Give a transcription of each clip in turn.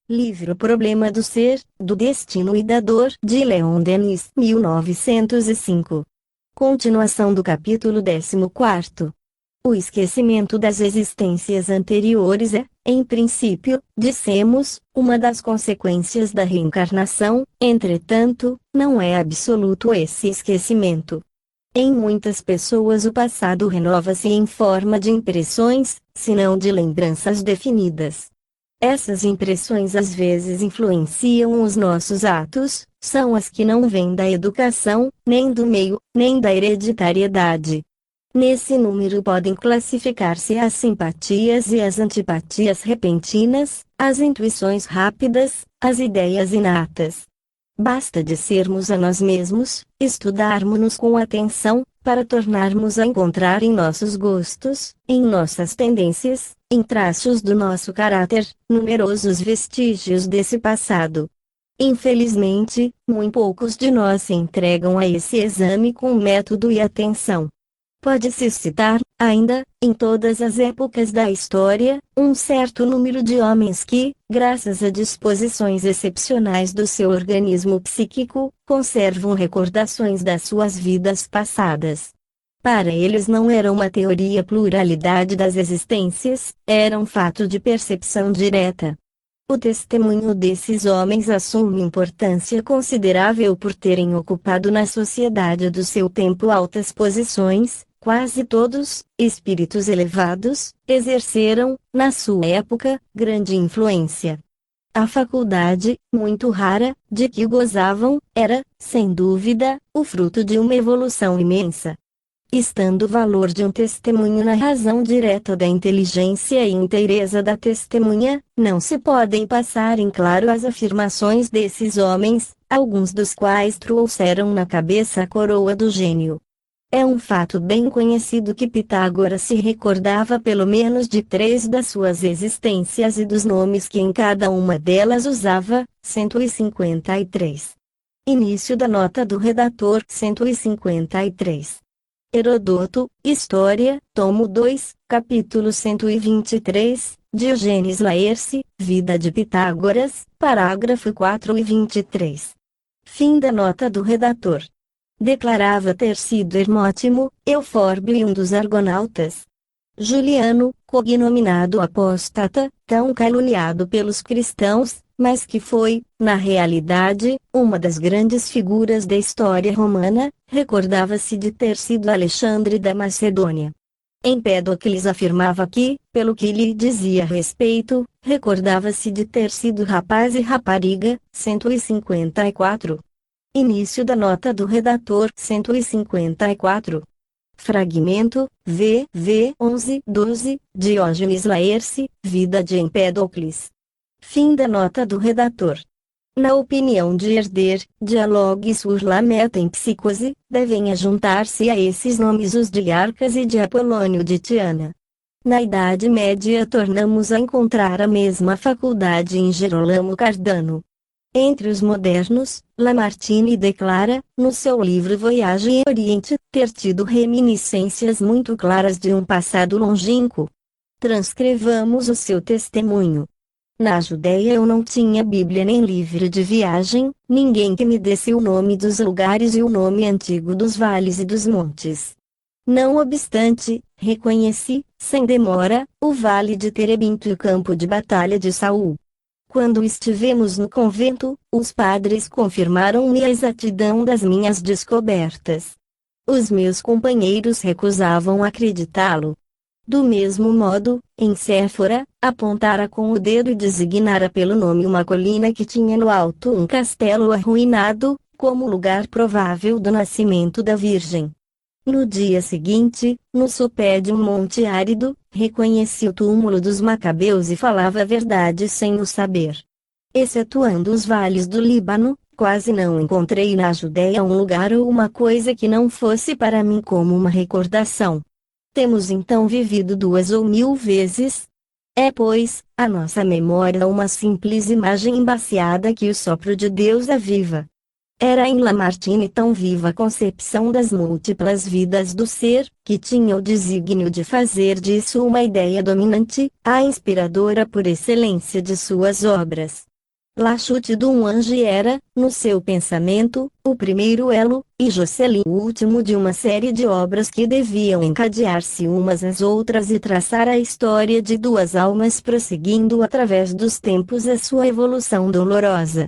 Livro Problema do Ser, do Destino e da Dor, de Leon Denis, 1905. Continuação do capítulo 14. O esquecimento das existências anteriores é, em princípio, dissemos, uma das consequências da reencarnação, entretanto, não é absoluto esse esquecimento. Em muitas pessoas o passado renova-se em forma de impressões, se não de lembranças definidas. Essas impressões às vezes influenciam os nossos atos, são as que não vêm da educação, nem do meio, nem da hereditariedade. Nesse número podem classificar-se as simpatias e as antipatias repentinas, as intuições rápidas, as ideias inatas. Basta dissermos a nós mesmos, estudarmos-nos com atenção, para tornarmos a encontrar em nossos gostos, em nossas tendências, em traços do nosso caráter, numerosos vestígios desse passado. Infelizmente, muito poucos de nós se entregam a esse exame com método e atenção. Pode-se citar, ainda, em todas as épocas da história, um certo número de homens que, graças a disposições excepcionais do seu organismo psíquico, conservam recordações das suas vidas passadas. Para eles não era uma teoria pluralidade das existências, era um fato de percepção direta. O testemunho desses homens assume importância considerável por terem ocupado na sociedade do seu tempo altas posições. Quase todos, espíritos elevados, exerceram, na sua época, grande influência. A faculdade, muito rara, de que gozavam, era, sem dúvida, o fruto de uma evolução imensa. Estando o valor de um testemunho na razão direta da inteligência e inteireza da testemunha, não se podem passar em claro as afirmações desses homens, alguns dos quais trouxeram na cabeça a coroa do gênio. É um fato bem conhecido que Pitágoras se recordava pelo menos de 3 das suas existências e dos nomes que em cada uma delas usava, 153. Início da nota do redator 153. Herodoto, História, tomo 2, capítulo 123, Diogênes Laerce, Vida de Pitágoras, parágrafo 4 e 23. Fim da nota do redator. Declarava ter sido Hermótimo, Eufórbio e um dos argonautas. Juliano, cognominado apóstata, tão caluniado pelos cristãos, mas que foi, na realidade, uma das grandes figuras da história romana, recordava-se de ter sido Alexandre da Macedônia. Empédocles afirmava que, pelo que lhe dizia respeito, recordava-se de ter sido rapaz e rapariga, 154. Início da nota do redator 154. Fragmento, VV 11-12, Diógenes Laerce, Vida de Empédocles. Fim da nota do redator. Na opinião de Herder, Dialogue sur la metempsychose, devem ajuntar-se a esses nomes os de Arcas e de Apolônio de Tiana. Na Idade Média tornamos a encontrar a mesma faculdade em Gerolamo Cardano. Entre os modernos, Lamartine declara, no seu livro Voyage em Oriente, ter tido reminiscências muito claras de um passado longínquo. Transcrevamos o seu testemunho. Na Judéia eu não tinha Bíblia nem livro de viagem, ninguém que me desse o nome dos lugares e o nome antigo dos vales e dos montes. Não obstante, reconheci, sem demora, o vale de Terebinto e o campo de batalha de Saul. Quando estivemos no convento, os padres confirmaram-me a exatidão das minhas descobertas. Os meus companheiros recusavam acreditá-lo. Do mesmo modo, em Séfora, apontara com o dedo e designara pelo nome uma colina que tinha no alto um castelo arruinado, como lugar provável do nascimento da Virgem. No dia seguinte, no sopé de um monte árido, reconheci o túmulo dos Macabeus e falava a verdade sem o saber. Excetuando os vales do Líbano, quase não encontrei na Judéia um lugar ou uma coisa que não fosse para mim como uma recordação. Temos então vivido 2 ou 1000 vezes. É, pois, a nossa memória uma simples imagem embaciada que o sopro de Deus aviva. Era em Lamartine tão viva a concepção das múltiplas vidas do ser, que tinha o desígnio de fazer disso uma ideia dominante, a inspiradora por excelência de suas obras. La Chute d'un Ange era, no seu pensamento, o primeiro elo, e Jocelyn o último de uma série de obras que deviam encadear-se umas às outras e traçar a história de duas almas prosseguindo através dos tempos a sua evolução dolorosa.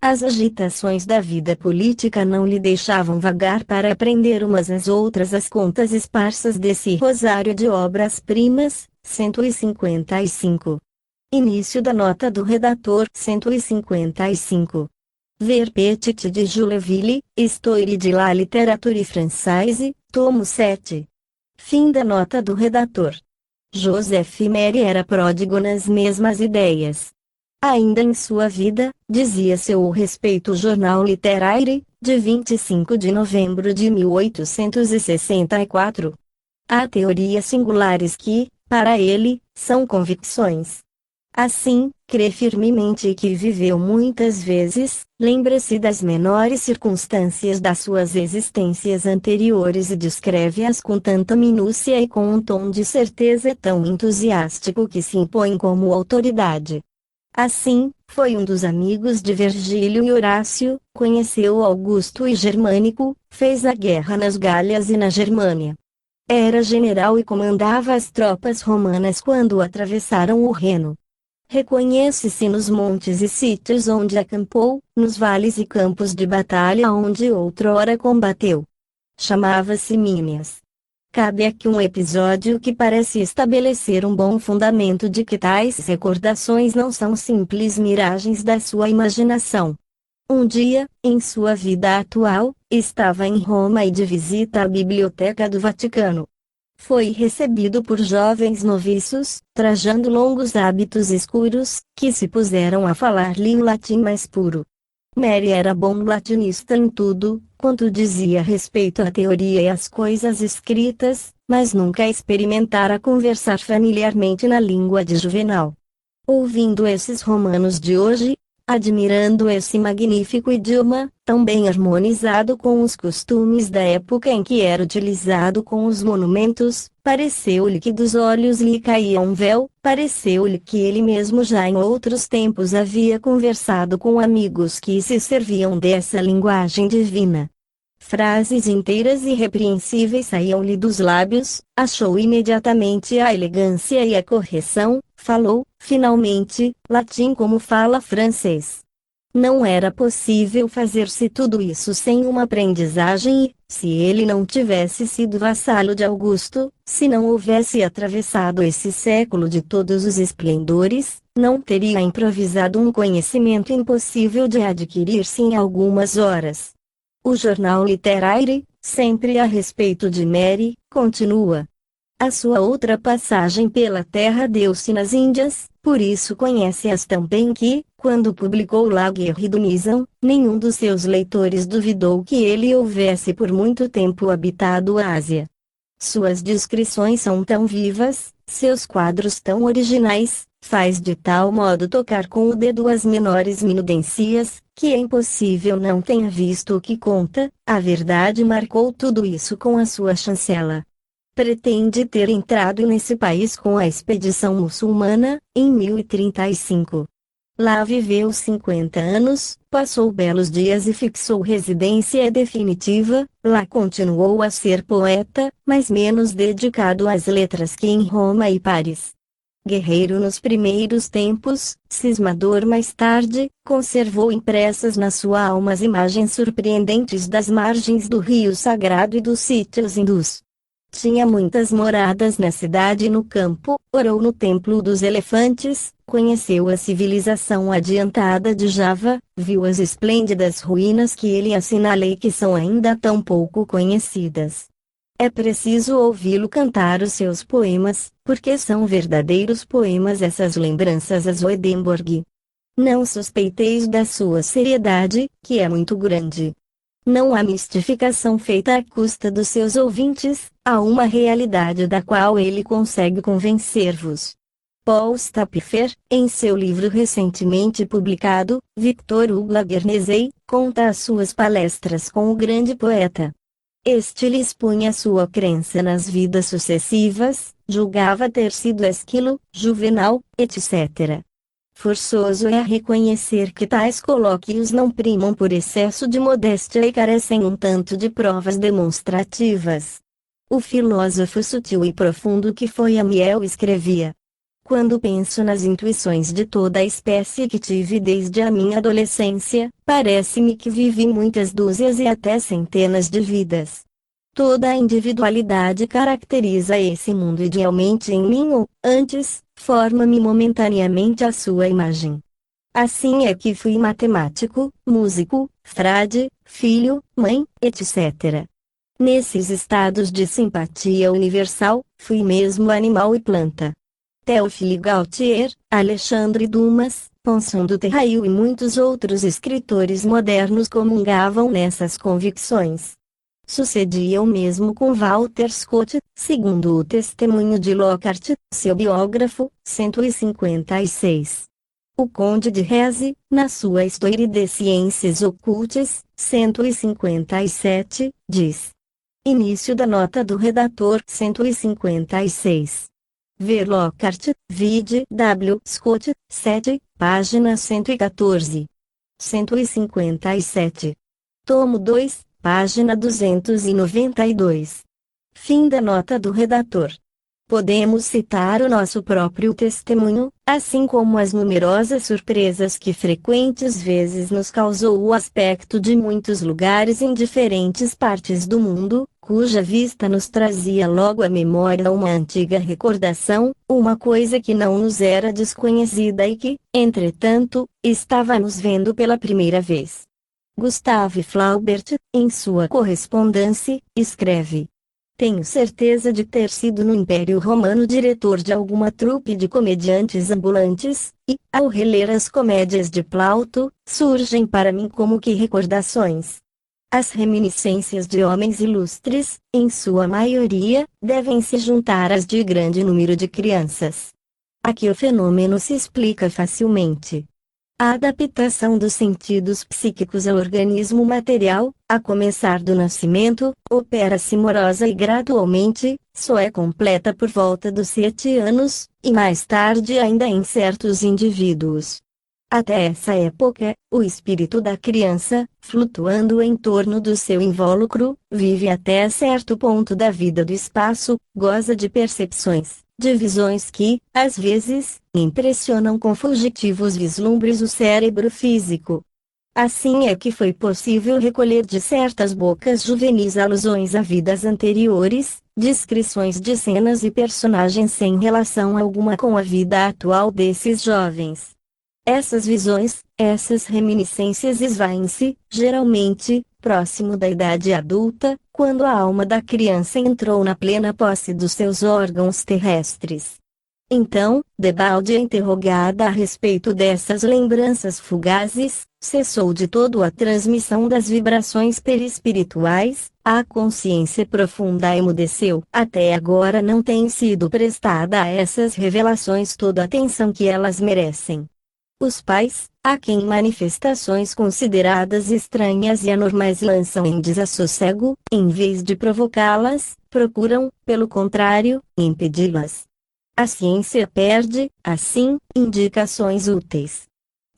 As agitações da vida política não lhe deixavam vagar para aprender umas às outras as contas esparsas desse rosário de obras-primas. 155. Início da nota do redator. 155. Ver Petit de Juleville, Histoire de la littérature française, tomo 7. Fim da nota do redator. Joseph Méry era pródigo nas mesmas ideias. Ainda em sua vida, dizia seu respeito o Jornal Littéraire, de 25 de novembro de 1864. Há teorias singulares que, para ele, são convicções. Assim, crê firmemente que viveu muitas vezes, lembra-se das menores circunstâncias das suas existências anteriores e descreve-as com tanta minúcia e com um tom de certeza tão entusiástico que se impõe como autoridade. Assim, foi um dos amigos de Virgílio e Horácio, conheceu Augusto e Germânico, fez a guerra nas Gálias e na Germânia. Era general e comandava as tropas romanas quando atravessaram o Reno. Reconhece-se nos montes e sítios onde acampou, nos vales e campos de batalha onde outrora combateu. Chamava-se Mímias. Cabe aqui um episódio que parece estabelecer um bom fundamento de que tais recordações não são simples miragens da sua imaginação. Um dia, em sua vida atual, estava em Roma e de visita à Biblioteca do Vaticano. Foi recebido por jovens noviços, trajando longos hábitos escuros, que se puseram a falar-lhe um latim mais puro. Méry era bom latinista em tudo, quanto dizia respeito à teoria e às coisas escritas, mas nunca experimentara conversar familiarmente na língua de Juvenal. Ouvindo esses romanos de hoje, admirando esse magnífico idioma, tão bem harmonizado com os costumes da época em que era utilizado com os monumentos, pareceu-lhe que dos olhos lhe caía um véu, pareceu-lhe que ele mesmo já em outros tempos havia conversado com amigos que se serviam dessa linguagem divina. Frases inteiras e irrepreensíveis saíam-lhe dos lábios, achou imediatamente a elegância e a correção, falou, finalmente, latim como fala francês. Não era possível fazer-se tudo isso sem uma aprendizagem e, se ele não tivesse sido vassalo de Augusto, se não houvesse atravessado esse século de todos os esplendores, não teria improvisado um conhecimento impossível de adquirir-se em algumas horas. O Jornal Littéraire, sempre a respeito de Méry, continua. A sua outra passagem pela terra deu-se nas Índias, por isso conhece-as tão bem que, quando publicou La Guerre du Nizam, nenhum dos seus leitores duvidou que ele houvesse por muito tempo habitado a Ásia. Suas descrições são tão vivas, seus quadros tão originais, faz de tal modo tocar com o dedo as menores minudências, que é impossível não tenha visto o que conta. A verdade marcou tudo isso com a sua chancela. Pretende ter entrado nesse país com a expedição muçulmana, em 1035. Lá viveu 50 anos, passou belos dias e fixou residência definitiva. Lá continuou a ser poeta, mas menos dedicado às letras que em Roma e Paris. Guerreiro nos primeiros tempos, cismador mais tarde, conservou impressas na sua alma as imagens surpreendentes das margens do rio sagrado e dos sítios hindus. Tinha muitas moradas na cidade e no campo, orou no templo dos elefantes, conheceu a civilização adiantada de Java, viu as esplêndidas ruínas que ele assinalei que são ainda tão pouco conhecidas. É preciso ouvi-lo cantar os seus poemas, porque são verdadeiros poemas essas lembranças a Swedenborg. Não suspeiteis da sua seriedade, que é muito grande. Não há mistificação feita à custa dos seus ouvintes, há uma realidade da qual ele consegue convencer-vos. Paul Stapfer, em seu livro recentemente publicado, Victor Hugo La Guernesey, conta as suas palestras com o grande poeta. Este lhe expunha sua crença nas vidas sucessivas, julgava ter sido Esquilo, Juvenal, etc. Forçoso é reconhecer que tais colóquios não primam por excesso de modéstia e carecem um tanto de provas demonstrativas. O filósofo sutil e profundo que foi Amiel escrevia: quando penso nas intuições de toda a espécie que tive desde a minha adolescência, parece-me que vivi muitas dúzias e até centenas de vidas. Toda a individualidade caracteriza esse mundo idealmente em mim ou, antes, forma-me momentaneamente a sua imagem. Assim é que fui matemático, músico, frade, filho, mãe, etc. Nesses estados de simpatia universal, fui mesmo animal e planta. Théophile Gautier, Alexandre Dumas, Ponson do Terrail e muitos outros escritores modernos comungavam nessas convicções. Sucedia o mesmo com Walter Scott, segundo o testemunho de Lockhart, seu biógrafo, 156. O Conde de Hesse, na sua Histoire des Sciences Occultes, 157, diz. Início da nota do redator, 156. Ver Lockhart, vide W. Scott, 7, página 114. 157. Tomo 2. Página 292. Fim da nota do redator. Podemos citar o nosso próprio testemunho, assim como as numerosas surpresas que frequentes vezes nos causou o aspecto de muitos lugares em diferentes partes do mundo, cuja vista nos trazia logo à memória uma antiga recordação, uma coisa que não nos era desconhecida e que, entretanto, estávamos vendo pela primeira vez. Gustave Flaubert, em sua correspondência, escreve: tenho certeza de ter sido no Império Romano diretor de alguma trupe de comediantes ambulantes, e, ao reler as comédias de Plauto, surgem para mim como que recordações. As reminiscências de homens ilustres, em sua maioria, devem se juntar às de grande número de crianças. Aqui o fenômeno se explica facilmente. A adaptação dos sentidos psíquicos ao organismo material, a começar do nascimento, opera-se morosa e gradualmente, só é completa por volta dos 7 anos, e mais tarde ainda em certos indivíduos. Até essa época, o espírito da criança, flutuando em torno do seu invólucro, vive até certo ponto da vida do espaço, goza de percepções, de visões que, às vezes, impressionam com fugitivos vislumbres o cérebro físico. Assim é que foi possível recolher de certas bocas juvenis alusões a vidas anteriores, descrições de cenas e personagens sem relação alguma com a vida atual desses jovens. Essas visões, essas reminiscências esvaem-se, geralmente, próximo da idade adulta, quando a alma da criança entrou na plena posse dos seus órgãos terrestres. Então, debalde interrogada a respeito dessas lembranças fugazes, cessou de todo a transmissão das vibrações perispirituais, a consciência profunda emudeceu. Até agora não tem sido prestada a essas revelações toda a atenção que elas merecem. Os pais, a quem manifestações consideradas estranhas e anormais lançam em desassossego, em vez de provocá-las, procuram, pelo contrário, impedi-las. A ciência perde, assim, indicações úteis.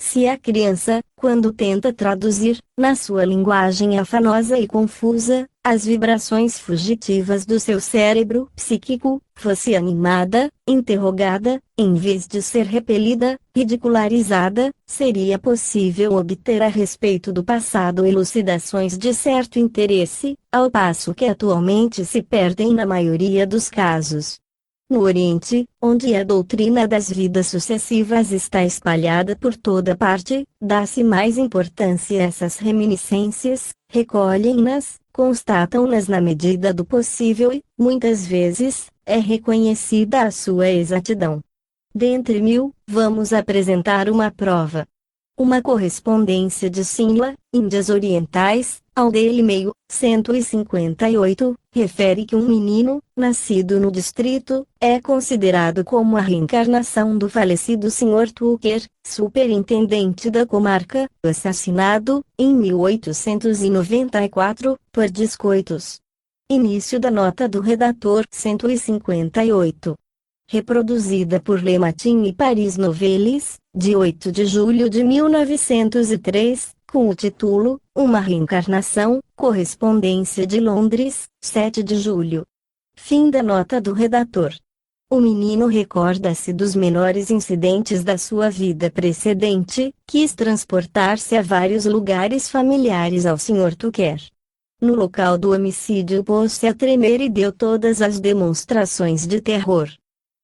Se a criança, quando tenta traduzir, na sua linguagem afanosa e confusa, as vibrações fugitivas do seu cérebro psíquico, fosse animada, interrogada, em vez de ser repelida, ridicularizada, seria possível obter a respeito do passado elucidações de certo interesse, ao passo que atualmente se perdem na maioria dos casos. No Oriente, onde a doutrina das vidas sucessivas está espalhada por toda parte, dá-se mais importância a essas reminiscências, recolhem-nas, constatam-nas na medida do possível e, muitas vezes, é reconhecida a sua exatidão. Dentre 1000, vamos apresentar uma prova. Uma correspondência de Simla, Índias Orientais, ao Daily Mail, 158, refere que um menino, nascido no distrito, é considerado como a reencarnação do falecido Sr. Tucker, superintendente da comarca, assassinado, em 1894, por biscoitos. Início da nota do redator, 158. reproduzida por Le Matin e Paris Novelis, de 8 de julho de 1903, com o título Uma Reencarnação, Correspondência de Londres, 7 de julho. Fim da nota do redator. O menino recorda-se dos menores incidentes da sua vida precedente, quis transportar-se a vários lugares familiares ao Sr. Tucker. No local do homicídio pôs-se a tremer e deu todas as demonstrações de terror.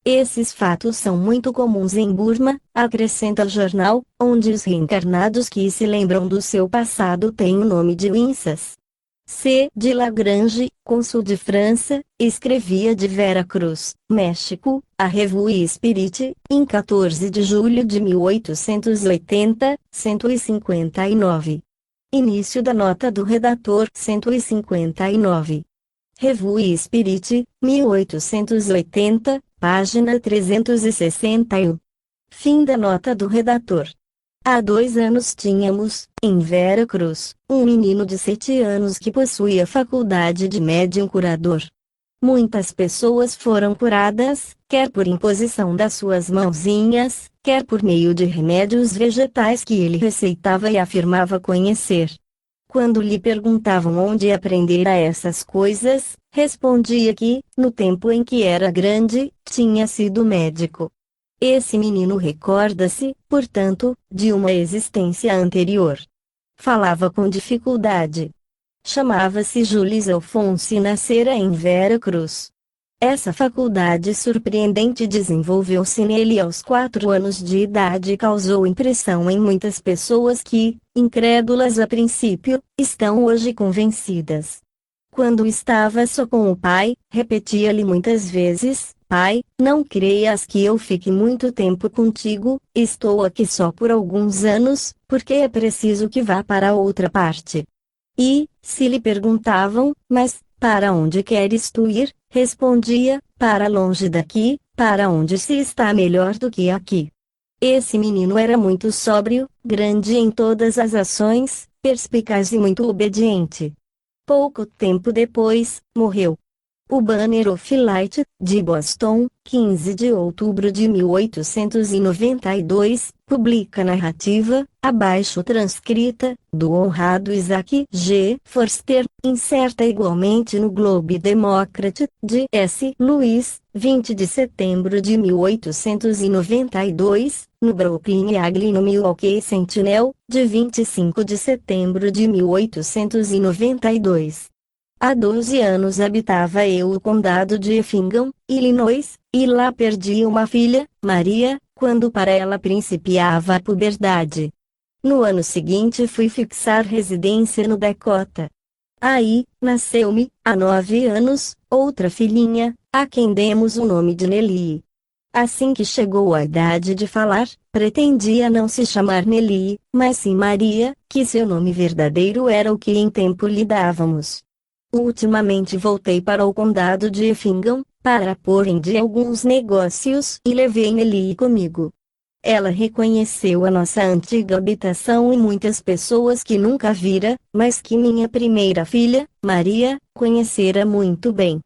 Esses fatos são muito comuns em Burma, acrescenta o jornal, onde os reencarnados que se lembram do seu passado têm o nome de Winsas. C. de Lagrange, cônsul de França, escrevia de Vera Cruz, México, a Revue Spirit, em 14 de julho de 1880, 159. Início da nota do redator 159. Revue Spirit, 1880, página 361. Fim da nota do redator. Há 2 anos tínhamos, em Vera Cruz, um menino de 7 anos que possuía faculdade de médium curador. Muitas pessoas foram curadas, quer por imposição das suas mãozinhas, quer por meio de remédios vegetais que ele receitava e afirmava conhecer. Quando lhe perguntavam onde aprendera essas coisas, respondia que, no tempo em que era grande, tinha sido médico. Esse menino recorda-se, portanto, de uma existência anterior. Falava com dificuldade. Chamava-se Jules Alfonso e nascera em Vera Cruz. Essa faculdade surpreendente desenvolveu-se nele aos 4 anos de idade e causou impressão em muitas pessoas que, incrédulas a princípio, estão hoje convencidas. Quando estava só com o pai, repetia-lhe muitas vezes: Pai, não creias que eu fique muito tempo contigo, estou aqui só por alguns anos, porque é preciso que vá para outra parte. E, se lhe perguntavam, mas, para onde queres tu ir? Respondia, para longe daqui, para onde se está melhor do que aqui. Esse menino era muito sóbrio, grande em todas as ações, perspicaz e muito obediente. Pouco tempo depois, morreu. O Banner of Light, de Boston, 15 de outubro de 1892, publica a narrativa, abaixo transcrita, do honrado Isaac G. Forster, incerta igualmente no Globe Democrat, de S. Lewis, 20 de setembro de 1892, no Brooklyn Eagle e no Milwaukee Sentinel, de 25 de setembro de 1892. Há 12 anos habitava eu o condado de Effingham, Illinois, e lá perdi uma filha, Maria, quando para ela principiava a puberdade. No ano seguinte fui fixar residência no Dakota. Aí, nasceu-me, há 9 anos, outra filhinha, a quem demos o nome de Nelly. Assim que chegou a idade de falar, pretendia não se chamar Nelly, mas sim Maria, que seu nome verdadeiro era o que em tempo lhe dávamos. Ultimamente voltei para o condado de Effingham, para pôr em dia alguns negócios e levei Nelly comigo. Ela reconheceu a nossa antiga habitação e muitas pessoas que nunca vira, mas que minha primeira filha, Maria, conhecera muito bem.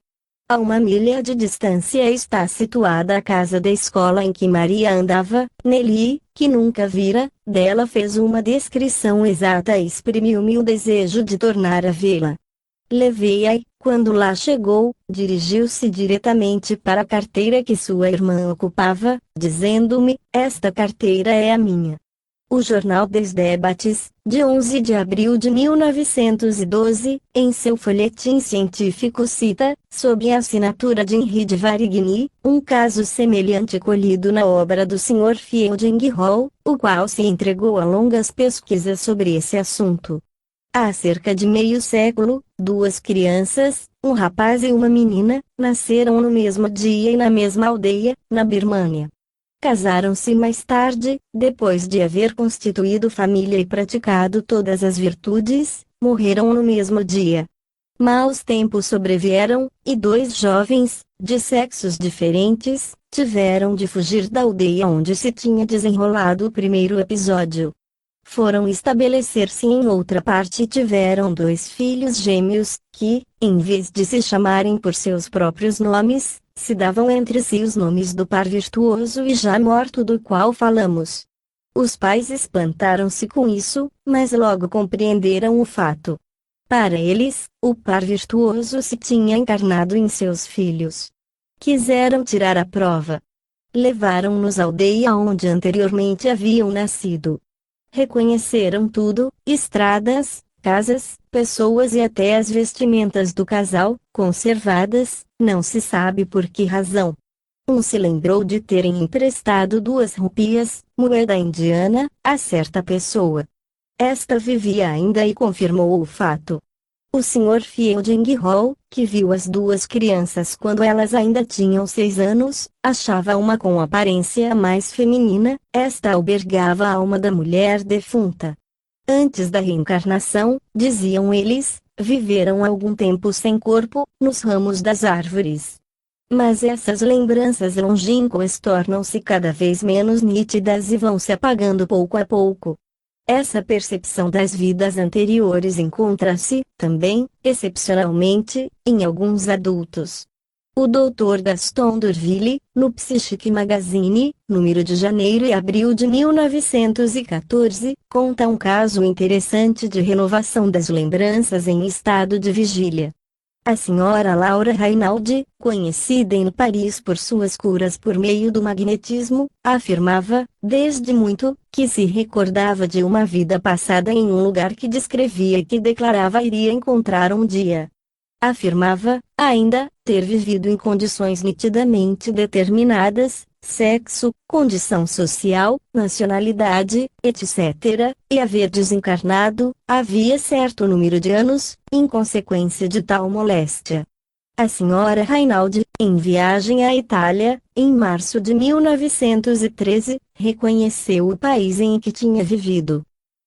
A 1 milha de distância está situada a casa da escola em que Maria andava. Nelly, que nunca vira, dela fez uma descrição exata e exprimiu-me o desejo de tornar a vê-la. Levei-a e, quando lá chegou, dirigiu-se diretamente para a carteira que sua irmã ocupava, dizendo-me: esta carteira é a minha. O jornal des Debates, de 11 de abril de 1912, em seu folhetim científico cita, sob a assinatura de Henri de Varigny, um caso semelhante colhido na obra do Sr. Fielding Hall, o qual se entregou a longas pesquisas sobre esse assunto. Há cerca de meio século, 2 crianças, um rapaz e uma menina, nasceram no mesmo dia e na mesma aldeia, na Birmânia. Casaram-se mais tarde, depois de haver constituído família e praticado todas as virtudes, morreram no mesmo dia. Maus tempos sobrevieram, e 2 jovens, de sexos diferentes, tiveram de fugir da aldeia onde se tinha desenrolado o primeiro episódio. Foram estabelecer-se em outra parte e tiveram 2 filhos gêmeos, que, em vez de se chamarem por seus próprios nomes, se davam entre si os nomes do par virtuoso e já morto do qual falamos. Os pais espantaram-se com isso, mas logo compreenderam o fato. Para eles, o par virtuoso se tinha encarnado em seus filhos. Quiseram tirar a prova. Levaram-nos à aldeia onde anteriormente haviam nascido. Reconheceram tudo, estradas, casas, pessoas e até as vestimentas do casal, conservadas, não se sabe por que razão. Um se lembrou de terem emprestado 2 rupias, moeda indiana, a certa pessoa. Esta vivia ainda e confirmou o fato. O Sr. Fielding Hall, que viu as 2 crianças quando elas ainda tinham 6 anos, achava uma com aparência mais feminina, esta albergava a alma da mulher defunta. Antes da reencarnação, diziam eles, viveram algum tempo sem corpo, nos ramos das árvores. Mas essas lembranças longínquas tornam-se cada vez menos nítidas e vão se apagando pouco a pouco. Essa percepção das vidas anteriores encontra-se, também, excepcionalmente, em alguns adultos. O Dr. Gaston D'Urville, no Psychic Magazine, número de janeiro e abril de 1914, conta um caso interessante de renovação das lembranças em estado de vigília. A senhora Laura Rainaldi, conhecida em Paris por suas curas por meio do magnetismo, afirmava, desde muito, que se recordava de uma vida passada em um lugar que descrevia e que declarava iria encontrar um dia. Afirmava, ainda, ter vivido em condições nitidamente determinadas, sexo, condição social, nacionalidade, etc., e haver desencarnado, havia certo número de anos, em consequência de tal moléstia. A senhora Rainaldi, em viagem à Itália, em março de 1913, reconheceu o país em que tinha vivido.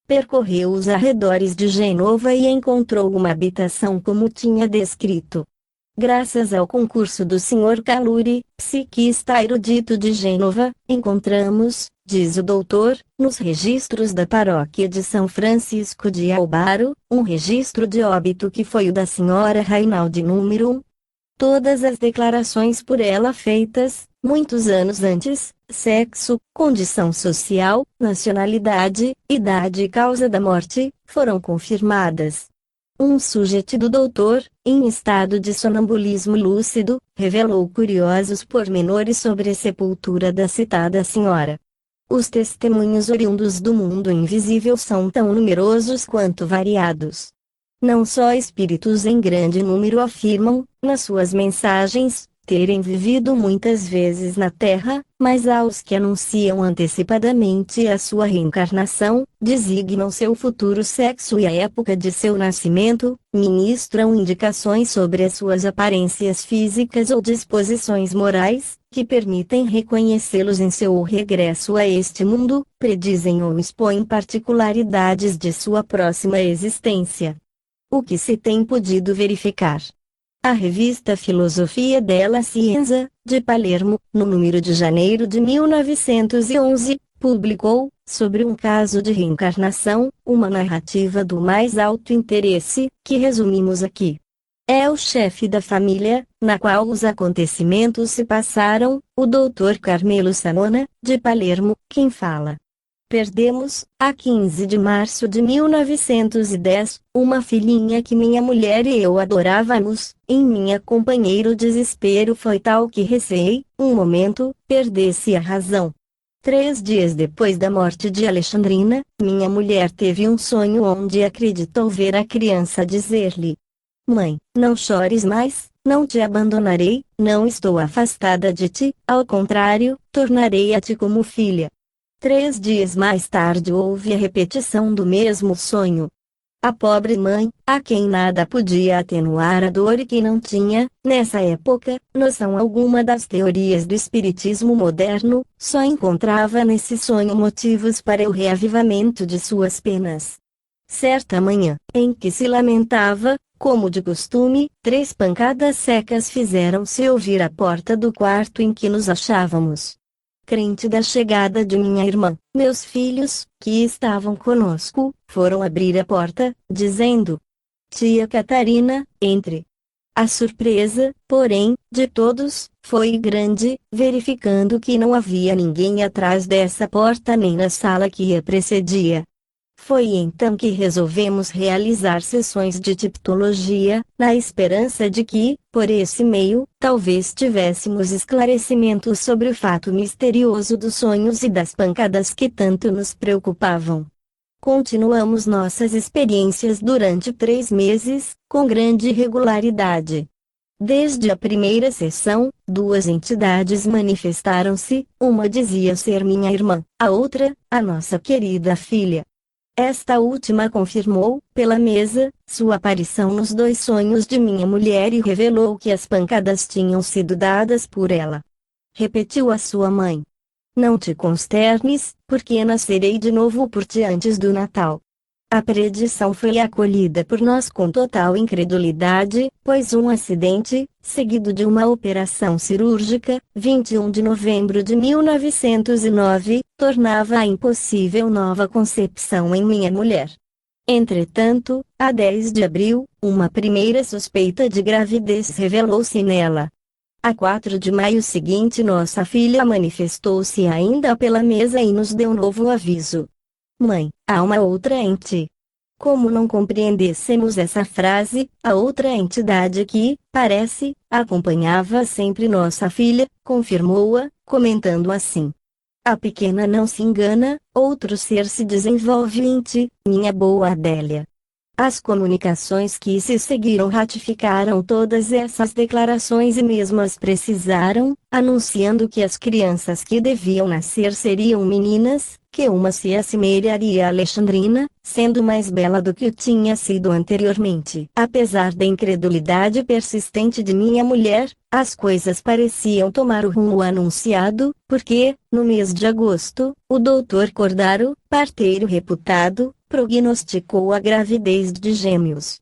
Percorreu os arredores de Genova e encontrou uma habitação como tinha descrito. Graças ao concurso do Sr. Caluri, psiquista erudito de Gênova, encontramos, diz o doutor, nos registros da paróquia de São Francisco de Albaro, um registro de óbito que foi o da senhora Rainaldi número 1. Todas as declarações por ela feitas, muitos anos antes, sexo, condição social, nacionalidade, idade e causa da morte, foram confirmadas. Um sujeito do doutor, em estado de sonambulismo lúcido, revelou curiosos pormenores sobre a sepultura da citada senhora. Os testemunhos oriundos do mundo invisível são tão numerosos quanto variados. Não só espíritos em grande número afirmam, nas suas mensagens, terem vivido muitas vezes na Terra, mas há os que anunciam antecipadamente a sua reencarnação, designam seu futuro sexo e a época de seu nascimento, ministram indicações sobre as suas aparências físicas ou disposições morais, que permitem reconhecê-los em seu regresso a este mundo, predizem ou expõem particularidades de sua próxima existência. O que se tem podido verificar? A revista Filosofia della Scienza, de Palermo, no número de janeiro de 1911, publicou, sobre um caso de reencarnação, uma narrativa do mais alto interesse, que resumimos aqui. É o chefe da família, na qual os acontecimentos se passaram, o Dr. Carmelo Sanona, de Palermo, quem fala. Perdemos, a 15 de março de 1910, uma filhinha que minha mulher e eu adorávamos. Em minha companheira o desespero foi tal que receei, um momento, perdesse a razão. 3 dias depois da morte de Alexandrina, minha mulher teve um sonho onde acreditou ver a criança dizer-lhe: Mãe, não chores mais, não te abandonarei, não estou afastada de ti, ao contrário, tornarei a ti como filha. 3 dias mais tarde houve a repetição do mesmo sonho. A pobre mãe, a quem nada podia atenuar a dor e que não tinha, nessa época, noção alguma das teorias do espiritismo moderno, só encontrava nesse sonho motivos para o reavivamento de suas penas. Certa manhã, em que se lamentava, como de costume, 3 pancadas secas fizeram-se ouvir à porta do quarto em que nos achávamos. Crente da chegada de minha irmã, meus filhos, que estavam conosco, foram abrir a porta, dizendo: Tia Catarina, entre. A surpresa, porém, de todos, foi grande, verificando que não havia ninguém atrás dessa porta nem na sala que a precedia. Foi então que resolvemos realizar sessões de tipologia, na esperança de que, por esse meio, talvez tivéssemos esclarecimentos sobre o fato misterioso dos sonhos e das pancadas que tanto nos preocupavam. Continuamos nossas experiências durante 3 meses, com grande regularidade. Desde a primeira sessão, 2 entidades manifestaram-se, uma dizia ser minha irmã, a outra, a nossa querida filha. Esta última confirmou, pela mesa, sua aparição nos 2 sonhos de minha mulher e revelou que as pancadas tinham sido dadas por ela. Repetiu a sua mãe: não te consternes, porque nascerei de novo por ti antes do Natal. A predição foi acolhida por nós com total incredulidade, pois um acidente, seguido de uma operação cirúrgica, 21 de novembro de 1909, tornava impossível nova concepção em minha mulher. Entretanto, a 10 de abril, uma primeira suspeita de gravidez revelou-se nela. A 4 de maio seguinte nossa filha manifestou-se ainda pela mesa e nos deu novo aviso. Mãe, há uma outra em ti. Como não compreendêssemos essa frase, a outra entidade que, parece, acompanhava sempre nossa filha, confirmou-a, comentando assim: a pequena não se engana, outro ser se desenvolve em ti, minha boa Adélia. As comunicações que se seguiram ratificaram todas essas declarações e mesmo as precisaram, anunciando que as crianças que deviam nascer seriam meninas, que uma se assemelharia a Alexandrina, sendo mais bela do que o tinha sido anteriormente. Apesar da incredulidade persistente de minha mulher, as coisas pareciam tomar o rumo anunciado, porque, no mês de agosto, o Dr. Cordaro, parteiro reputado, prognosticou a gravidez de gêmeos.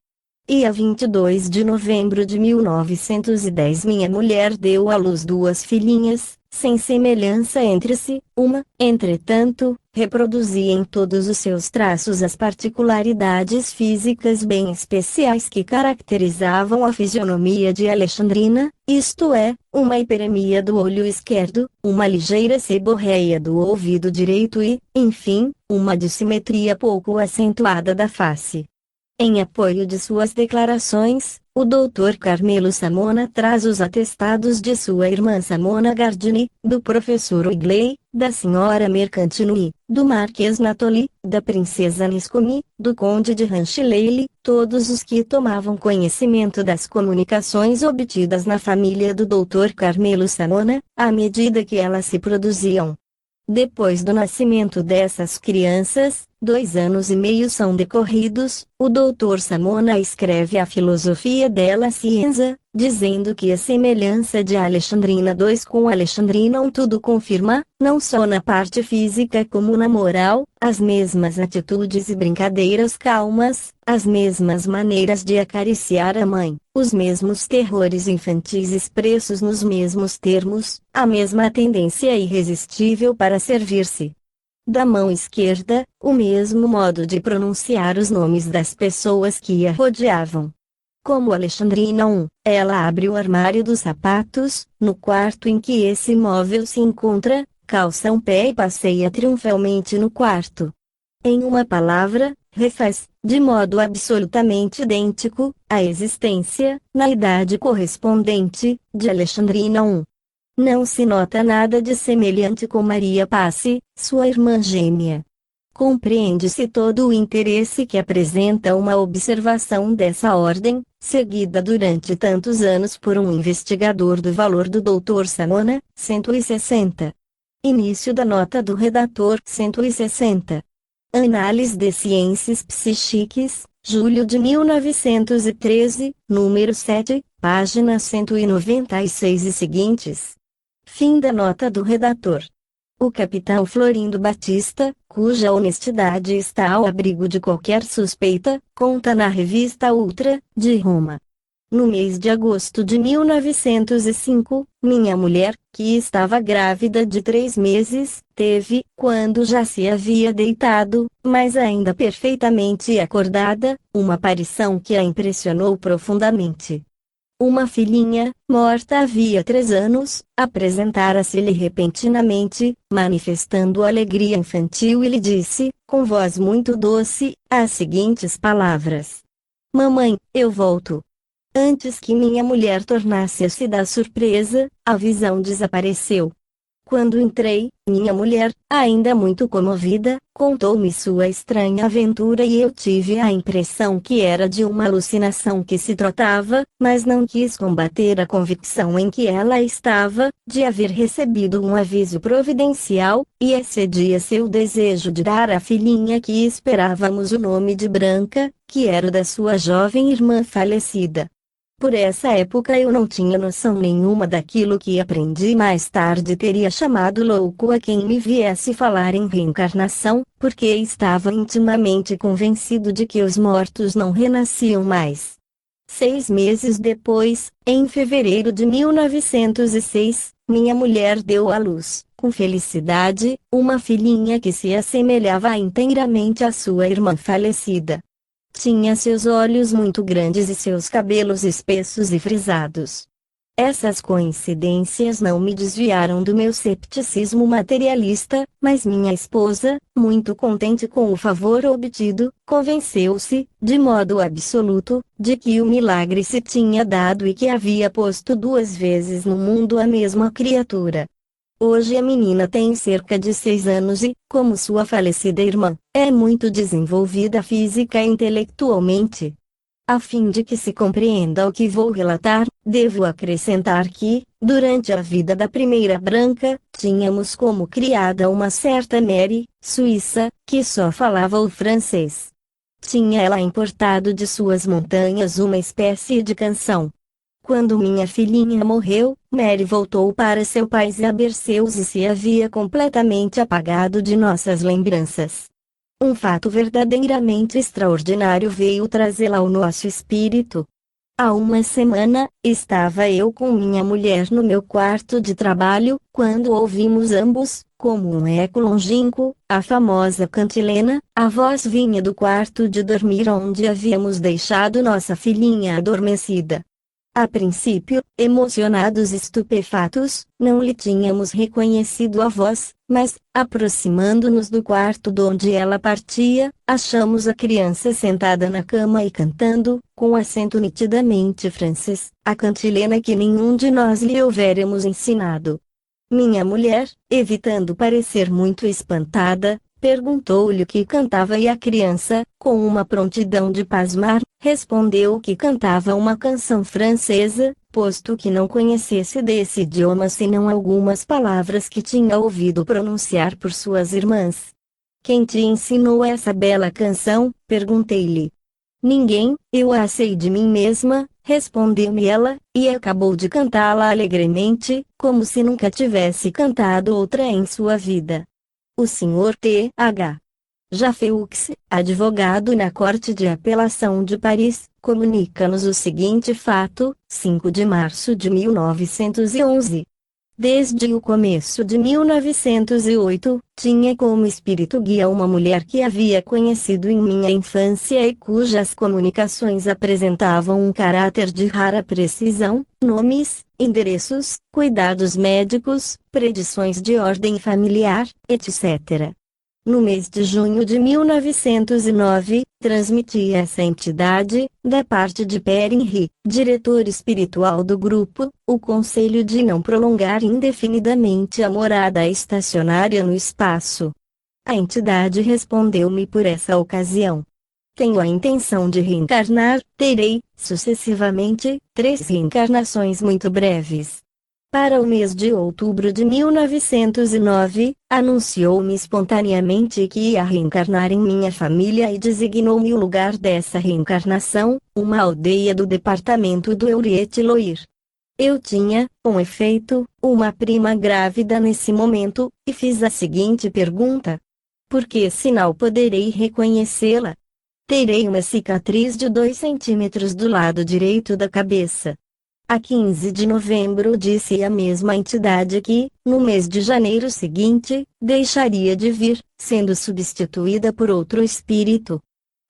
E a 22 de novembro de 1910 minha mulher deu à luz 2 filhinhas, sem semelhança entre si, uma, entretanto, reproduzia em todos os seus traços as particularidades físicas bem especiais que caracterizavam a fisionomia de Alexandrina, isto é, uma hiperemia do olho esquerdo, uma ligeira seborreia do ouvido direito e, enfim, uma dissimetria pouco acentuada da face. Em apoio de suas declarações, o Dr. Carmelo Samona traz os atestados de sua irmã Samona Gardini, do professor Wigley, da senhora Mercantini, do Marquês Natoli, da princesa Niscomi, do conde de Ranchilele, todos os que tomavam conhecimento das comunicações obtidas na família do Dr. Carmelo Samona, à medida que elas se produziam. Depois do nascimento dessas crianças, 2 anos e meio são decorridos, o Dr. Samona escreve a filosofia della Scienza, dizendo que a semelhança de Alexandrina II com Alexandrina I tudo confirma, não só na parte física como na moral, as mesmas atitudes e brincadeiras calmas, as mesmas maneiras de acariciar a mãe, os mesmos terrores infantis expressos nos mesmos termos, a mesma tendência irresistível para servir-se da mão esquerda, o mesmo modo de pronunciar os nomes das pessoas que a rodeavam. Como Alexandrina I, ela abre o armário dos sapatos, no quarto em que esse móvel se encontra, calça um pé e passeia triunfalmente no quarto. Em uma palavra, refaz, de modo absolutamente idêntico, a existência, na idade correspondente, de Alexandrina I. Não se nota nada de semelhante com Maria Pace, sua irmã gêmea. Compreende-se todo o interesse que apresenta uma observação dessa ordem, seguida durante tantos anos por um investigador do valor do Dr. Samona, 160. Início da nota do redator, 160. Análise de Ciências Psíquicas, julho de 1913, número 7, página 196 e seguintes. Fim da nota do redator. O capitão Florindo Batista, cuja honestidade está ao abrigo de qualquer suspeita, conta na revista Ultra, de Roma. No mês de agosto de 1905, minha mulher, que estava grávida de 3 meses, teve, quando já se havia deitado, mas ainda perfeitamente acordada, uma aparição que a impressionou profundamente. uma filhinha, morta havia 3 anos, apresentara-se-lhe repentinamente, manifestando alegria infantil e lhe disse, com voz muito doce, as seguintes palavras: Mamãe, eu volto. Antes que minha mulher tornasse-se da surpresa, a visão desapareceu. Quando entrei, minha mulher, ainda muito comovida, contou-me sua estranha aventura e eu tive a impressão que era de uma alucinação que se tratava, mas não quis combater a convicção em que ela estava, de haver recebido um aviso providencial, e excedia seu desejo de dar à filhinha que esperávamos o nome de Branca, que era o da sua jovem irmã falecida. Por essa época eu não tinha noção nenhuma daquilo que aprendi mais tarde teria chamado louco a quem me viesse falar em reencarnação, porque estava intimamente convencido de que os mortos não renasciam mais. 6 meses depois, em fevereiro de 1906, minha mulher deu à luz, com felicidade, uma filhinha que se assemelhava inteiramente à sua irmã falecida. Tinha seus olhos muito grandes e seus cabelos espessos e frisados. Essas coincidências não me desviaram do meu cepticismo materialista, mas minha esposa, muito contente com o favor obtido, convenceu-se, de modo absoluto, de que o milagre se tinha dado e que havia posto 2 vezes no mundo a mesma criatura. Hoje a menina tem cerca de 6 anos e, como sua falecida irmã, é muito desenvolvida física e intelectualmente. A fim de que se compreenda o que vou relatar, devo acrescentar que, durante a vida da primeira Branca, tínhamos como criada uma certa Mary, suíça, que só falava o francês. Tinha ela importado de suas montanhas uma espécie de canção. Quando minha filhinha morreu, Mary voltou para seu país e aberceu-se e se havia completamente apagado de nossas lembranças. Um fato verdadeiramente extraordinário veio trazê-la ao nosso espírito. Há uma semana, estava eu com minha mulher no meu quarto de trabalho, quando ouvimos ambos, como um eco longínquo, a famosa cantilena. A voz vinha do quarto de dormir onde havíamos deixado nossa filhinha adormecida. A princípio, emocionados e estupefatos, não lhe tínhamos reconhecido a voz, mas, aproximando-nos do quarto donde ela partia, achamos a criança sentada na cama e cantando, com acento nitidamente francês, a cantilena que nenhum de nós lhe houvéramos ensinado. Minha mulher, evitando parecer muito espantada, perguntou-lhe o que cantava e a criança, com uma prontidão de pasmar, respondeu que cantava uma canção francesa, posto que não conhecesse desse idioma senão algumas palavras que tinha ouvido pronunciar por suas irmãs. Quem te ensinou essa bela canção? Perguntei-lhe. Ninguém, eu a sei de mim mesma, respondeu-me ela, e acabou de cantá-la alegremente, como se nunca tivesse cantado outra em sua vida. O Sr. Th. Jaffeux, advogado na Corte de Apelação de Paris, comunica-nos o seguinte fato: 5 de março de 1911. Desde o começo de 1908, tinha como espírito guia uma mulher que havia conhecido em minha infância e cujas comunicações apresentavam um caráter de rara precisão, nomes, endereços, cuidados médicos, predições de ordem familiar, etc. No mês de junho de 1909, transmiti essa entidade, da parte de Père Henri, diretor espiritual do grupo, o conselho de não prolongar indefinidamente a morada estacionária no espaço. A entidade respondeu-me por essa ocasião: tenho a intenção de reencarnar, terei, sucessivamente, 3 reencarnações muito breves. Para o mês de outubro de 1909, anunciou-me espontaneamente que ia reencarnar em minha família e designou-me o lugar dessa reencarnação, uma aldeia do departamento do Euriet-Loir. Eu tinha, com efeito, uma prima grávida nesse momento, e fiz a seguinte pergunta: por que sinal poderei reconhecê-la? Terei uma cicatriz de 2 centímetros do lado direito da cabeça. A 15 de novembro disse a mesma entidade que, no mês de janeiro seguinte, deixaria de vir, sendo substituída por outro espírito.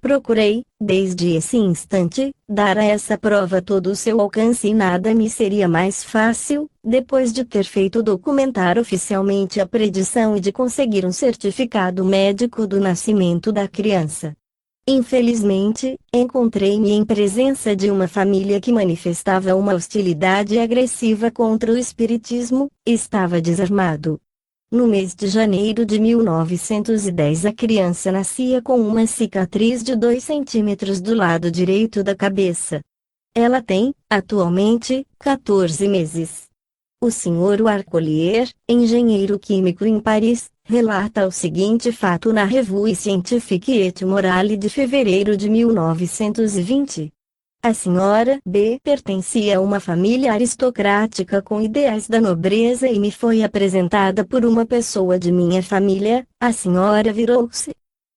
Procurei, desde esse instante, dar a essa prova todo o seu alcance e nada me seria mais fácil, depois de ter feito documentar oficialmente a predição e de conseguir um certificado médico do nascimento da criança. Infelizmente, encontrei-me em presença de uma família que manifestava uma hostilidade agressiva contra o espiritismo, estava desarmado. No mês de janeiro de 1910 a criança nascia com uma cicatriz de 2 centímetros do lado direito da cabeça. Ela tem, atualmente, 14 meses. O Sr. Arcolier, engenheiro químico em Paris, relata o seguinte fato na Revue Scientifique et Morale de fevereiro de 1920. A senhora B pertencia a uma família aristocrática com ideais da nobreza e me foi apresentada por uma pessoa de minha família. A senhora virou-se.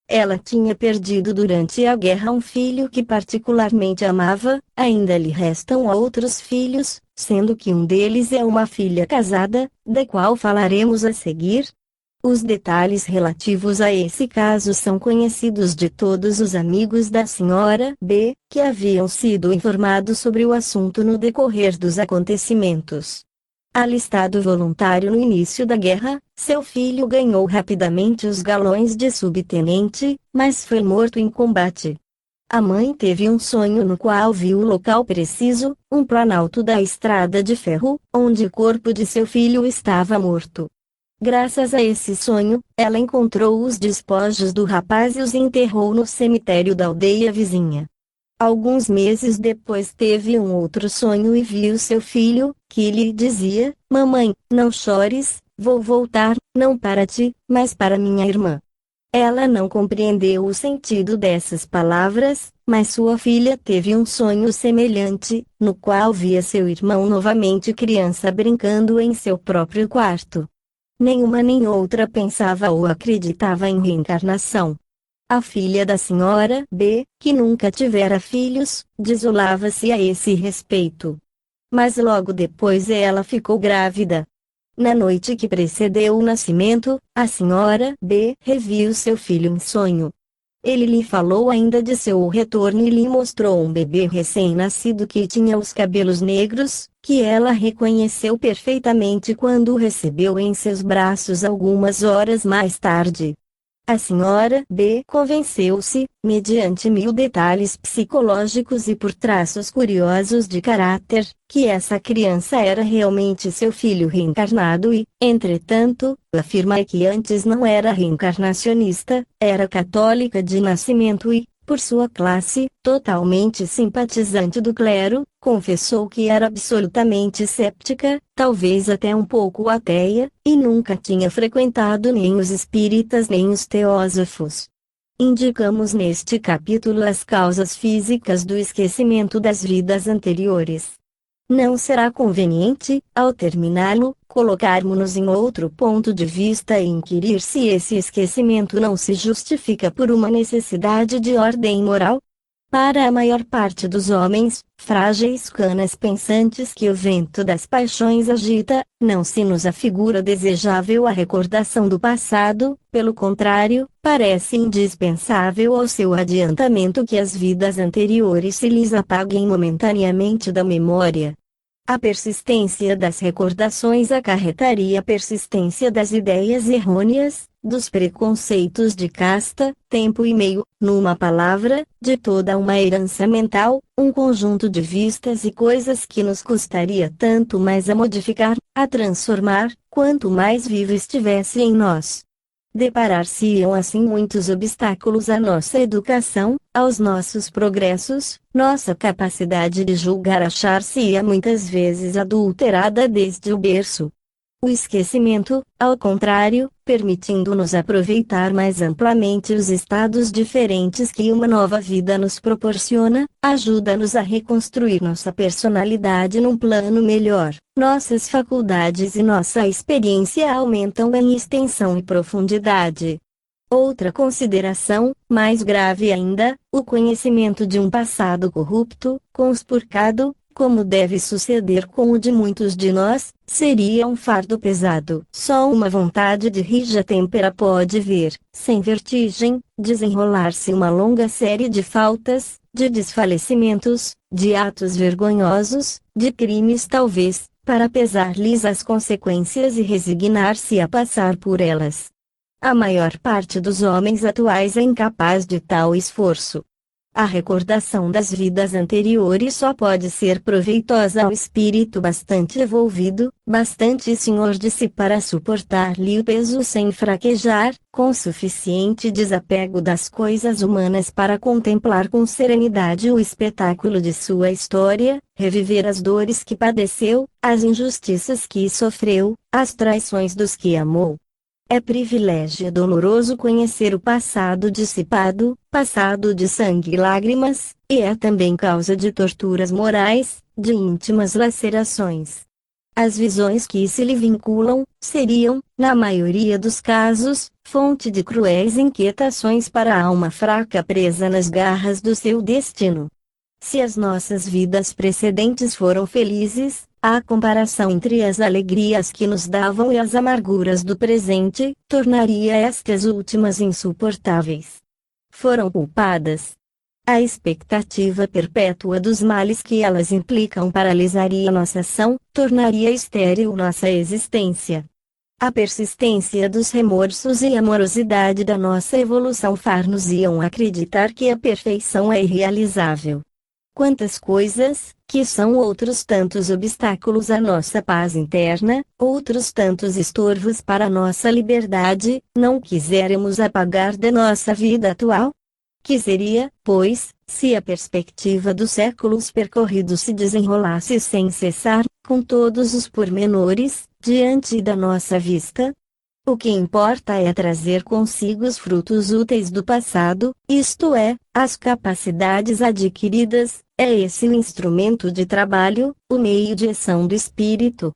Ela tinha perdido durante a guerra um filho que particularmente amava, ainda lhe restam outros filhos, sendo que um deles é uma filha casada, da qual falaremos a seguir. Os detalhes relativos a esse caso são conhecidos de todos os amigos da senhora B, que haviam sido informados sobre o assunto no decorrer dos acontecimentos. Alistado voluntário no início da guerra, seu filho ganhou rapidamente os galões de subtenente, mas foi morto em combate. A mãe teve um sonho no qual viu o local preciso, um planalto da estrada de ferro, onde o corpo de seu filho estava morto. Graças a esse sonho, ela encontrou os despojos do rapaz e os enterrou no cemitério da aldeia vizinha. Alguns meses depois teve um outro sonho e viu seu filho, que lhe dizia: "Mamãe, não chores, vou voltar, não para ti, mas para minha irmã." Ela não compreendeu o sentido dessas palavras, mas sua filha teve um sonho semelhante, no qual via seu irmão novamente criança brincando em seu próprio quarto. Nenhuma nem outra pensava ou acreditava em reencarnação. A filha da senhora B, que nunca tivera filhos, desolava-se a esse respeito. Mas logo depois ela ficou grávida. Na noite que precedeu o nascimento, a senhora B reviu seu filho em sonho. Ele lhe falou ainda de seu retorno e lhe mostrou um bebê recém-nascido que tinha os cabelos negros, que ela reconheceu perfeitamente quando o recebeu em seus braços algumas horas mais tarde. A senhora B convenceu-se, mediante 1000 detalhes psicológicos e por traços curiosos de caráter, que essa criança era realmente seu filho reencarnado e, entretanto, afirma que antes não era reencarnacionista, era católica de nascimento e, por sua classe, totalmente simpatizante do clero, confessou que era absolutamente céptica, talvez até um pouco ateia, e nunca tinha frequentado nem os espíritas nem os teósofos. Indicamos neste capítulo as causas físicas do esquecimento das vidas anteriores. Não será conveniente, ao terminá-lo, colocarmos-nos em outro ponto de vista e inquirir se esse esquecimento não se justifica por uma necessidade de ordem moral? Para a maior parte dos homens, frágeis canas pensantes que o vento das paixões agita, não se nos afigura desejável a recordação do passado, pelo contrário, parece indispensável ao seu adiantamento que as vidas anteriores se lhes apaguem momentaneamente da memória. A persistência das recordações acarretaria a persistência das ideias errôneas, dos preconceitos de casta, tempo e meio, numa palavra, de toda uma herança mental, um conjunto de vistas e coisas que nos custaria tanto mais a modificar, a transformar, quanto mais vivo estivesse em nós. Deparar-se-iam assim muitos obstáculos à nossa educação, aos nossos progressos, nossa capacidade de julgar achar-se-ia muitas vezes adulterada desde o berço. O esquecimento, ao contrário, permitindo-nos aproveitar mais amplamente os estados diferentes que uma nova vida nos proporciona, ajuda-nos a reconstruir nossa personalidade num plano melhor. Nossas faculdades e nossa experiência aumentam em extensão e profundidade. Outra consideração, mais grave ainda, o conhecimento de um passado corrupto, conspurcado, como deve suceder com o de muitos de nós, seria um fardo pesado. Só uma vontade de rija têmpera pode ver, sem vertigem, desenrolar-se uma longa série de faltas, de desfalecimentos, de atos vergonhosos, de crimes talvez, para pesar-lhes as consequências e resignar-se a passar por elas. A maior parte dos homens atuais é incapaz de tal esforço. A recordação das vidas anteriores só pode ser proveitosa ao espírito bastante evolvido, bastante senhor de si para suportar-lhe o peso sem fraquejar, com suficiente desapego das coisas humanas para contemplar com serenidade o espetáculo de sua história, reviver as dores que padeceu, as injustiças que sofreu, as traições dos que amou. É privilégio doloroso conhecer o passado dissipado, passado de sangue e lágrimas, e é também causa de torturas morais, de íntimas lacerações. As visões que se lhe vinculam, seriam, na maioria dos casos, fonte de cruéis inquietações para a alma fraca presa nas garras do seu destino. Se as nossas vidas precedentes foram felizes, a comparação entre as alegrias que nos davam e as amarguras do presente, tornaria estas últimas insuportáveis. Foram culpadas. A expectativa perpétua dos males que elas implicam paralisaria nossa ação, tornaria estéril nossa existência. A persistência dos remorsos e a morosidade da nossa evolução far-nos-iam acreditar que a perfeição é irrealizável. Quantas coisas, que são outros tantos obstáculos à nossa paz interna, outros tantos estorvos para a nossa liberdade, não quiseremos apagar da nossa vida atual? Que seria, pois, se a perspectiva dos séculos percorridos se desenrolasse sem cessar, com todos os pormenores, diante da nossa vista? O que importa é trazer consigo os frutos úteis do passado, isto é, as capacidades adquiridas, é esse o instrumento de trabalho, o meio de ação do espírito.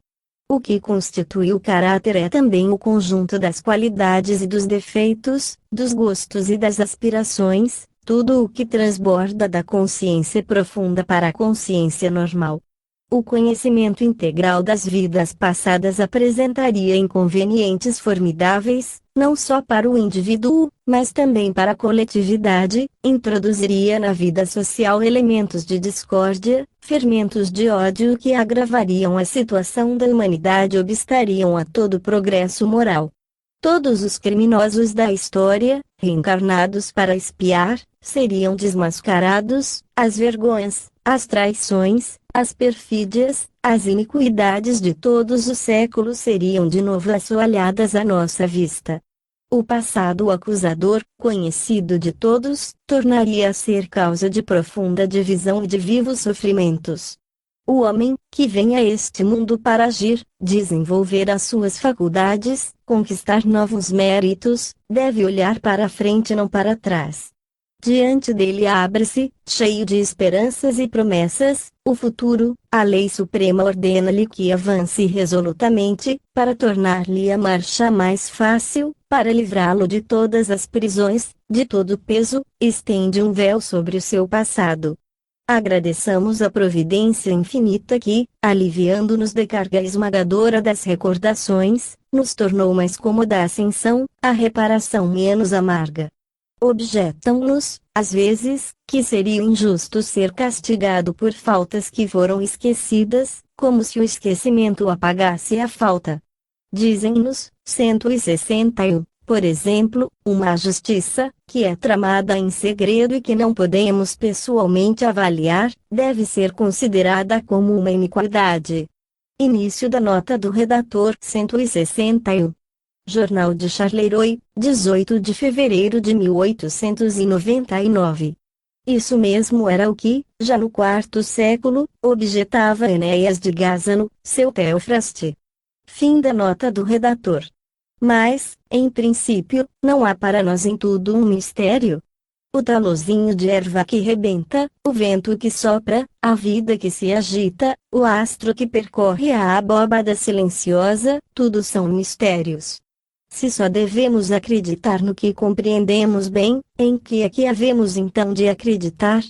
O que constitui o caráter é também o conjunto das qualidades e dos defeitos, dos gostos e das aspirações, tudo o que transborda da consciência profunda para a consciência normal. O conhecimento integral das vidas passadas apresentaria inconvenientes formidáveis, não só para o indivíduo, mas também para a coletividade, introduziria na vida social elementos de discórdia, fermentos de ódio que agravariam a situação da humanidade e obstariam a todo o progresso moral. Todos os criminosos da história, reencarnados para espiar, seriam desmascarados, as vergonhas, as traições, as perfídias, as iniquidades de todos os séculos seriam de novo assoalhadas à nossa vista. O passado acusador, conhecido de todos, tornaria a ser causa de profunda divisão e de vivos sofrimentos. O homem, que vem a este mundo para agir, desenvolver as suas faculdades, conquistar novos méritos, deve olhar para a frente e não para trás. Diante dele abre-se, cheio de esperanças e promessas, o futuro. A lei suprema ordena-lhe que avance resolutamente, para tornar-lhe a marcha mais fácil, para livrá-lo de todas as prisões, de todo o peso, estende um véu sobre o seu passado. Agradeçamos a providência infinita que, aliviando-nos da carga esmagadora das recordações, nos tornou mais cômoda a ascensão, a reparação menos amarga. Objetam-nos, às vezes, que seria injusto ser castigado por faltas que foram esquecidas, como se o esquecimento apagasse a falta. Dizem-nos, 161, por exemplo, uma justiça, que é tramada em segredo e que não podemos pessoalmente avaliar, deve ser considerada como uma iniquidade. Início da nota do redator 161. Jornal de Charleroi, 18 de fevereiro de 1899. Isso mesmo era o que, já no quarto século, objetava Enéas de Gázano, seu Teofraste. Fim da nota do redator. Mas, em princípio, não há para nós em tudo um mistério. O talozinho de erva que rebenta, o vento que sopra, a vida que se agita, o astro que percorre a abóbada silenciosa, tudo são mistérios. Se só devemos acreditar no que compreendemos bem, em que é que havemos então de acreditar?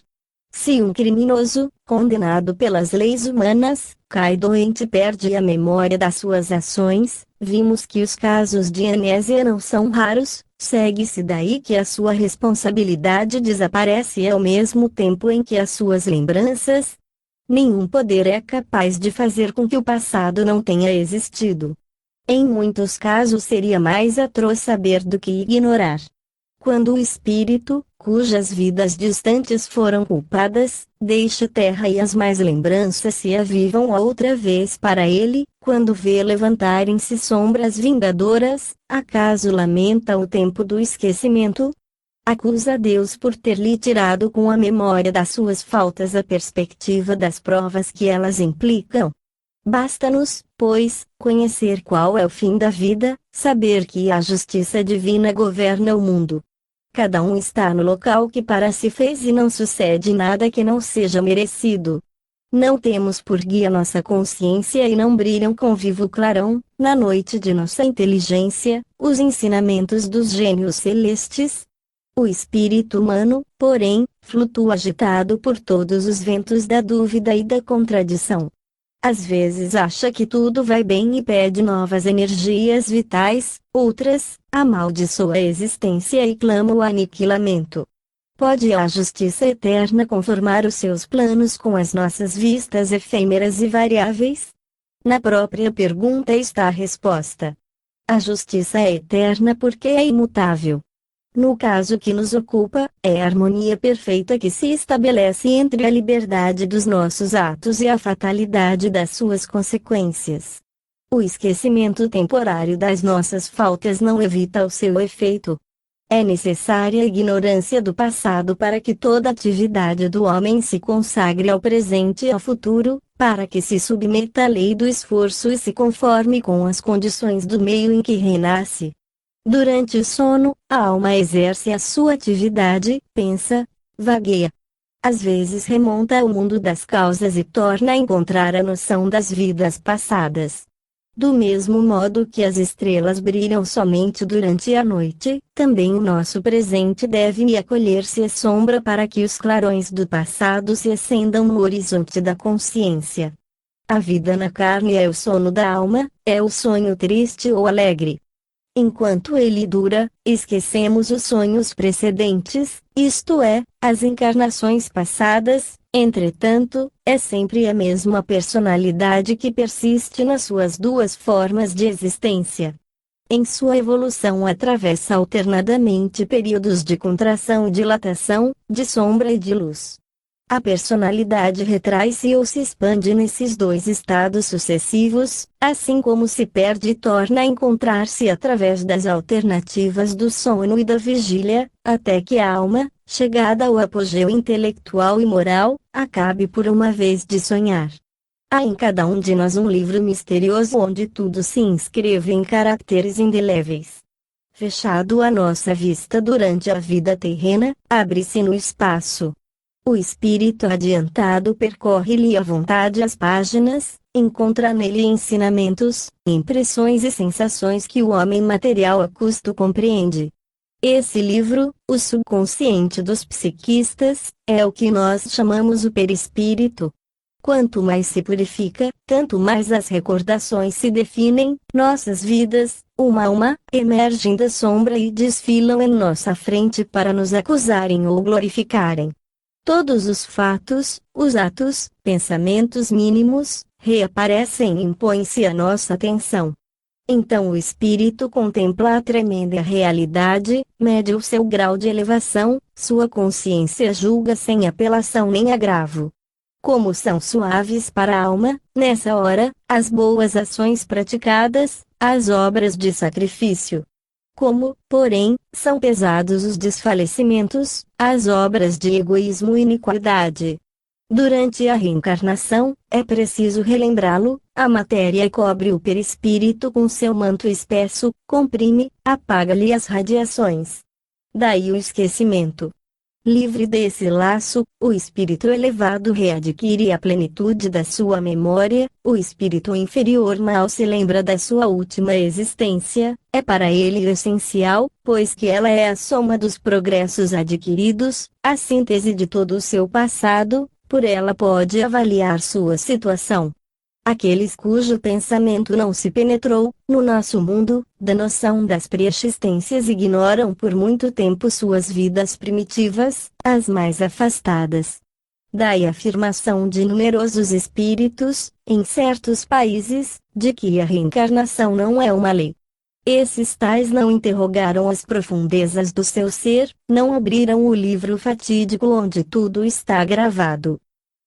Se um criminoso, condenado pelas leis humanas, cai doente e perde a memória das suas ações, vimos que os casos de amnésia não são raros, segue-se daí que a sua responsabilidade desaparece ao mesmo tempo em que as suas lembranças. Nenhum poder é capaz de fazer com que o passado não tenha existido. Em muitos casos seria mais atroz saber do que ignorar. Quando o espírito, cujas vidas distantes foram culpadas, deixa a terra e as mais lembranças se avivam outra vez para ele, quando vê levantarem-se sombras vingadoras, acaso lamenta o tempo do esquecimento? Acusa Deus por ter lhe tirado com a memória das suas faltas a perspectiva das provas que elas implicam. Basta-nos, pois, conhecer qual é o fim da vida, saber que a justiça divina governa o mundo. Cada um está no local que para si fez e não sucede nada que não seja merecido. Não temos por guia nossa consciência e não brilham com vivo clarão, na noite de nossa inteligência, os ensinamentos dos gênios celestes. O espírito humano, porém, flutua agitado por todos os ventos da dúvida e da contradição. Às vezes acha que tudo vai bem e pede novas energias vitais, outras, amaldiçoa a existência e clama o aniquilamento. Pode a justiça eterna conformar os seus planos com as nossas vistas efêmeras e variáveis? Na própria pergunta está a resposta. A justiça é eterna porque é imutável. No caso que nos ocupa, é a harmonia perfeita que se estabelece entre a liberdade dos nossos atos e a fatalidade das suas consequências. O esquecimento temporário das nossas faltas não evita o seu efeito. É necessária a ignorância do passado para que toda atividade do homem se consagre ao presente e ao futuro, para que se submeta à lei do esforço e se conforme com as condições do meio em que renasce. Durante o sono, a alma exerce a sua atividade, pensa, vagueia. Às vezes remonta ao mundo das causas e torna a encontrar a noção das vidas passadas. Do mesmo modo que as estrelas brilham somente durante a noite, também o nosso presente deve acolher-se à sombra para que os clarões do passado se acendam no horizonte da consciência. A vida na carne é o sono da alma, é o sonho triste ou alegre. Enquanto ele dura, esquecemos os sonhos precedentes, isto é, as encarnações passadas. Entretanto, é sempre a mesma personalidade que persiste nas suas duas formas de existência. Em sua evolução atravessa alternadamente períodos de contração e dilatação, de sombra e de luz. A personalidade retrai-se ou se expande nesses dois estados sucessivos, assim como se perde e torna a encontrar-se através das alternativas do sono e da vigília, até que a alma, chegada ao apogeu intelectual e moral, acabe por uma vez de sonhar. Há em cada um de nós um livro misterioso onde tudo se inscreve em caracteres indeléveis. Fechado à nossa vista durante a vida terrena, abre-se no espaço. O espírito adiantado percorre-lhe à vontade as páginas, encontra nele ensinamentos, impressões e sensações que o homem material a custo compreende. Esse livro, o subconsciente dos psiquistas, é o que nós chamamos o perispírito. Quanto mais se purifica, tanto mais as recordações se definem, nossas vidas, uma a uma, emergem da sombra e desfilam em nossa frente para nos acusarem ou glorificarem. Todos os fatos, os atos, pensamentos mínimos, reaparecem e impõem-se à nossa atenção. Então o espírito contempla a tremenda realidade, mede o seu grau de elevação, sua consciência julga sem apelação nem agravo. Como são suaves para a alma, nessa hora, as boas ações praticadas, as obras de sacrifício. Como, porém, são pesados os desfalecimentos, as obras de egoísmo e iniquidade. Durante a reencarnação, é preciso relembrá-lo, a matéria cobre o perispírito com seu manto espesso, comprime, apaga-lhe as radiações. Daí o esquecimento. Livre desse laço, o espírito elevado readquire a plenitude da sua memória, o espírito inferior mal se lembra da sua última existência, é para ele essencial, pois que ela é a soma dos progressos adquiridos, a síntese de todo o seu passado, por ela pode avaliar sua situação. Aqueles cujo pensamento não se penetrou, no nosso mundo, da noção das preexistências ignoram por muito tempo suas vidas primitivas, as mais afastadas. Daí a afirmação de numerosos espíritos, em certos países, de que a reencarnação não é uma lei. Esses tais não interrogaram as profundezas do seu ser, não abriram o livro fatídico onde tudo está gravado.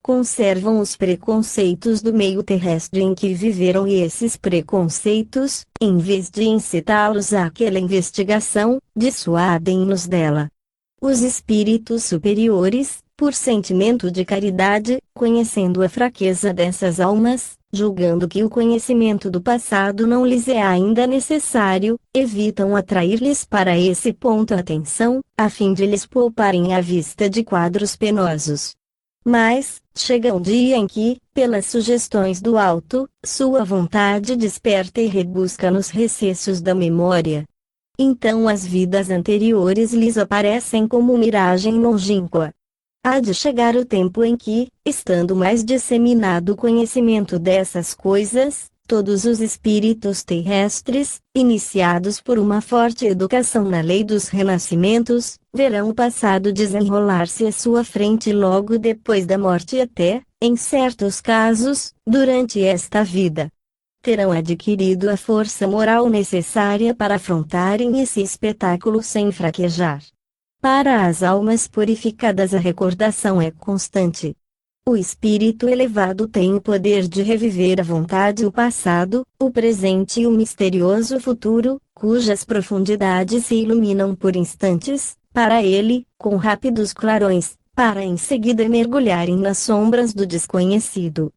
Conservam os preconceitos do meio terrestre em que viveram e esses preconceitos, em vez de incitá-los àquela investigação, dissuadem-nos dela. Os espíritos superiores, por sentimento de caridade, conhecendo a fraqueza dessas almas, julgando que o conhecimento do passado não lhes é ainda necessário, evitam atrair-lhes para esse ponto a atenção, a fim de lhes pouparem a vista de quadros penosos. Mas, chega um dia em que, pelas sugestões do alto, sua vontade desperta e rebusca nos recessos da memória. Então as vidas anteriores lhes aparecem como miragem longínqua. Há de chegar o tempo em que, estando mais disseminado o conhecimento dessas coisas, todos os espíritos terrestres, iniciados por uma forte educação na lei dos renascimentos, verão o passado desenrolar-se à sua frente logo depois da morte e até, em certos casos, durante esta vida. Terão adquirido a força moral necessária para afrontarem esse espetáculo sem fraquejar. Para as almas purificadas a recordação é constante. O espírito elevado tem o poder de reviver à vontade o passado, o presente e o misterioso futuro, cujas profundidades se iluminam por instantes, para ele, com rápidos clarões, para em seguida mergulharem nas sombras do desconhecido.